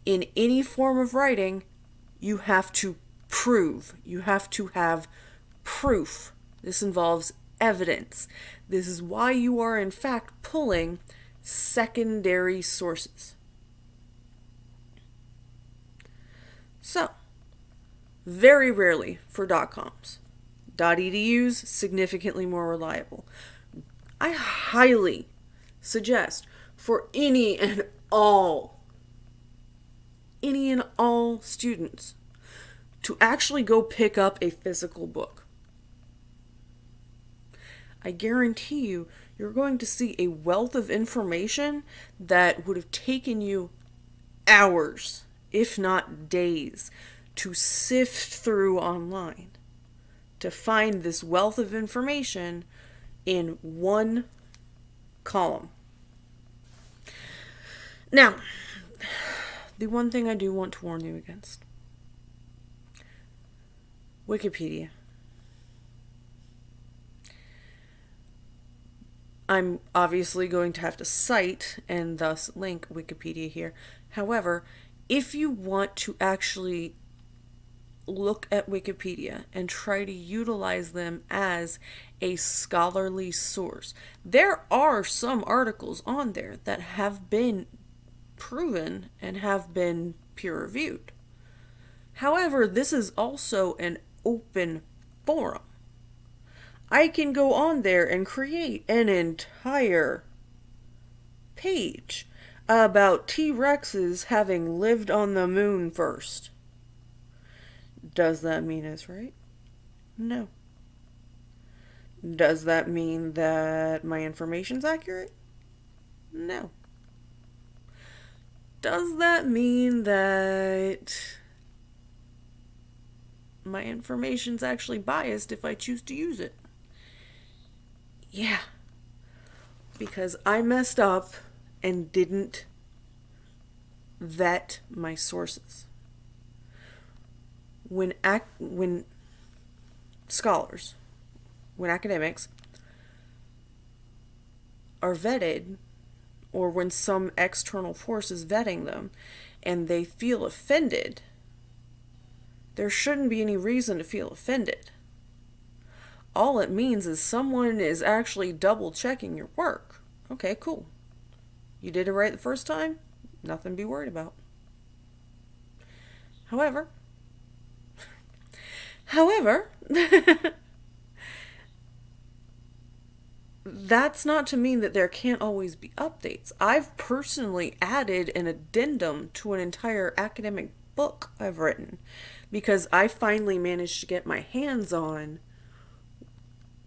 In any form of writing, you have to prove. You have to have proof. This involves evidence. This is why you are, in fact, pulling secondary sources. So, very rarely for .coms. .edu's significantly more reliable. I highly suggest for any and all students to actually go pick up a physical book. I guarantee you, you're going to see a wealth of information that would have taken you hours, if not days, to sift through online to find this wealth of information in one column. Now, the one thing I do want to warn you against: Wikipedia. I'm obviously going to have to cite and thus link Wikipedia here. However, if you want to actually look at Wikipedia and try to utilize them as a scholarly source, there are some articles on there that have been proven and have been peer-reviewed. However, this is also an open forum. I can go on there and create an entire page about T-Rexes having lived on the moon first. Does that mean it's right? No. Does that mean that my information's accurate? No. Does that mean that my information's actually biased if I choose to use it? Yeah. Because I messed up and didn't vet my sources. When scholars, when academics are vetted, or when some external force is vetting them and they feel offended, there shouldn't be any reason to feel offended. All it means is someone is actually double checking your work. Okay, cool. You did it right the first time, nothing to be worried about. However, that's not to mean that there can't always be updates. I've personally added an addendum to an entire academic book I've written because I finally managed to get my hands on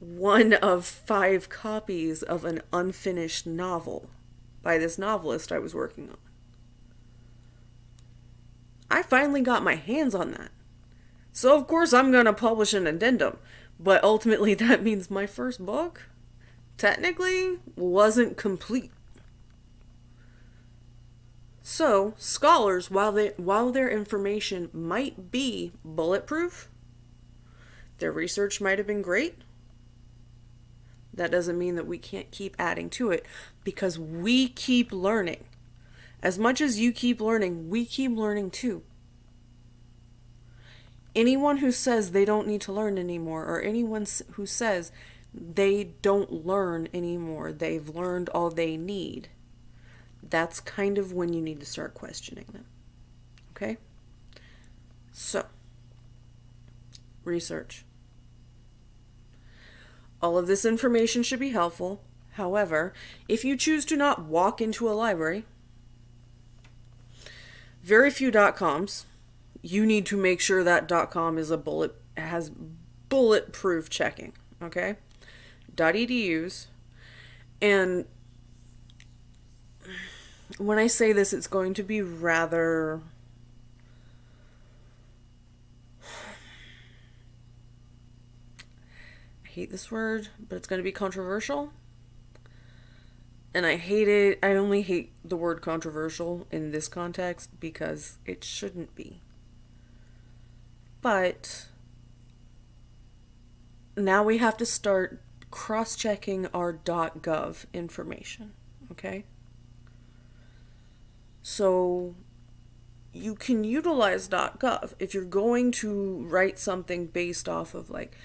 one of 5 copies of an unfinished novel by this novelist I was working on. I finally got my hands on that. So of course I'm going to publish an addendum, but ultimately that means my first book technically wasn't complete. So scholars, while their information might be bulletproof, their research might have been great, that doesn't mean that we can't keep adding to it, because we keep learning. As much as you keep learning, we keep learning too. Anyone who says they don't need to learn anymore, or anyone who says they don't learn anymore, they've learned all they need, that's kind of when you need to start questioning them. Okay? So, research. All of this information should be helpful. However, if you choose to not walk into a library, very few .coms, you need to make sure that .com is has bulletproof checking, okay? .edus, and when I say this, it's going to be rather I hate this word, but it's going to be controversial. And I hate it. I only hate the word controversial in this context because it shouldn't be. But now we have to start cross-checking our .gov information, okay? So you can utilize .gov if you're going to write something based off of like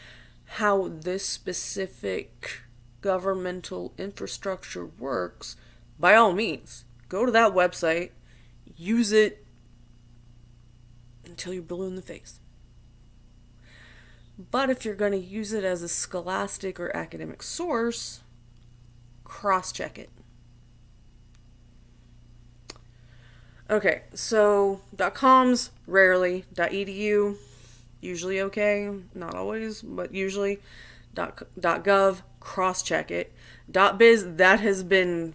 how this specific governmental infrastructure works. By all means, go to that website, use it until you're blue in the face. But if you're going to use it as a scholastic or academic source, cross-check it. Okay, so .coms, rarely. .edu, usually okay. Not always, but usually. .gov, cross-check it. .biz, that has been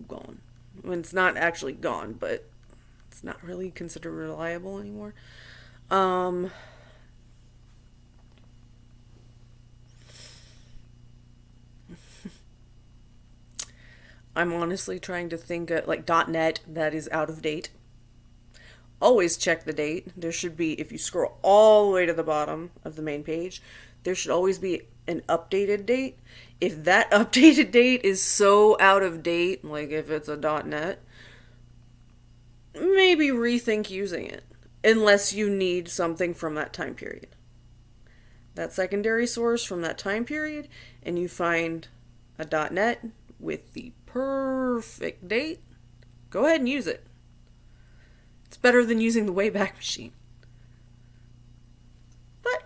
gone. When it's not actually gone, but it's not really considered reliable anymore. I'm honestly trying to think of, like, .net, that is out of date. Always check the date. There should be, if you scroll all the way to the bottom of the main page, there should always be an updated date. If that updated date is so out of date, like if it's a .net, maybe rethink using it. Unless you need something from that time period. That secondary source from that time period, and you find a .net with the perfect date, go ahead and use it. It's better than using the Wayback Machine. But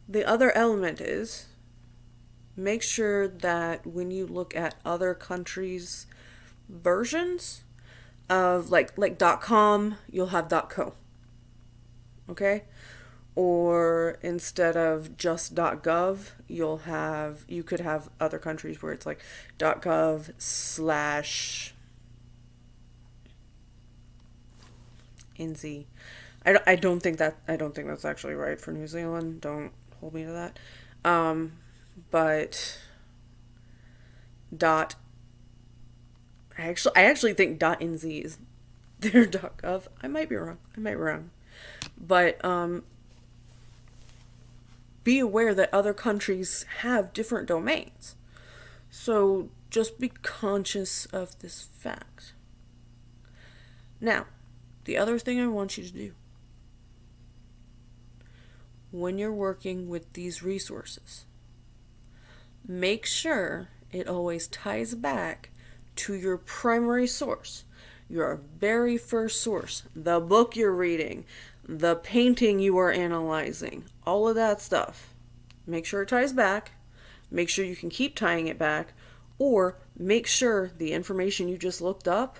the other element is make sure that when you look at other countries' versions of like .com, you'll have .co. Okay? Or instead of just .gov, you could have other countries where it's like .gov /NZ. I don't think that's actually right for New Zealand. Don't hold me to that. But I actually think .nz is their .gov. I might be wrong. But be aware that other countries have different domains. So just be conscious of this fact. Now, the other thing I want you to do when you're working with these resources, make sure it always ties back to your primary source, your very first source, the book you're reading, the painting you are analyzing, all of that stuff. Make sure it ties back. Make sure you can keep tying it back. Or make sure the information you just looked up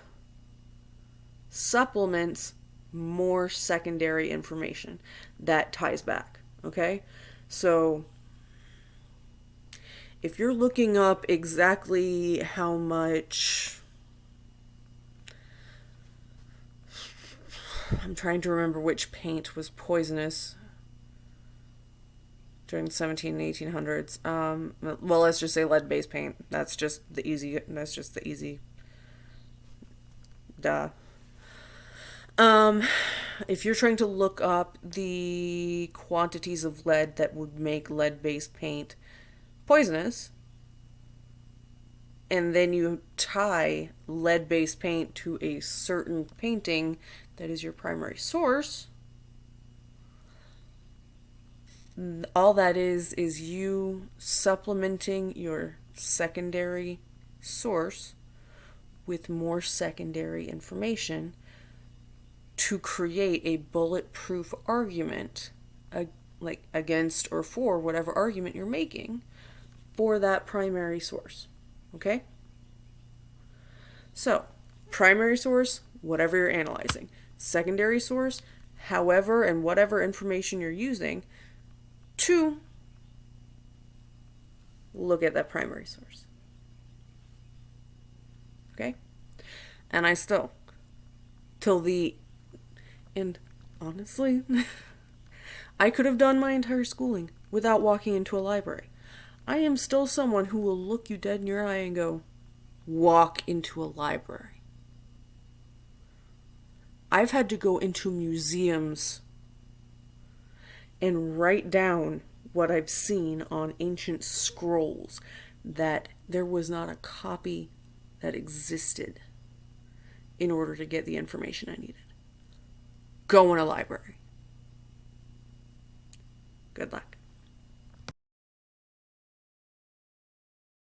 supplements more secondary information that ties back. Okay? So if you're looking up exactly how much... I'm trying to remember which paint was poisonous during the 17 and 1800s. Well, let's just say lead-based paint. That's just the easy. Duh. If you're trying to look up the quantities of lead that would make lead-based paint poisonous, and then you tie lead-based paint to a certain painting that is your primary source, all that is you supplementing your secondary source with more secondary information to create a bulletproof argument against or for whatever argument you're making for that primary source. Okay? So, primary source, whatever you're analyzing. Secondary source, however and whatever information you're using to look at that primary source. Okay? And and honestly, I could have done my entire schooling without walking into a library. I am still someone who will look you dead in your eye and go, walk into a library. I've had to go into museums and write down what I've seen on ancient scrolls that there was not a copy that existed in order to get the information I needed. Go in a library. Good luck.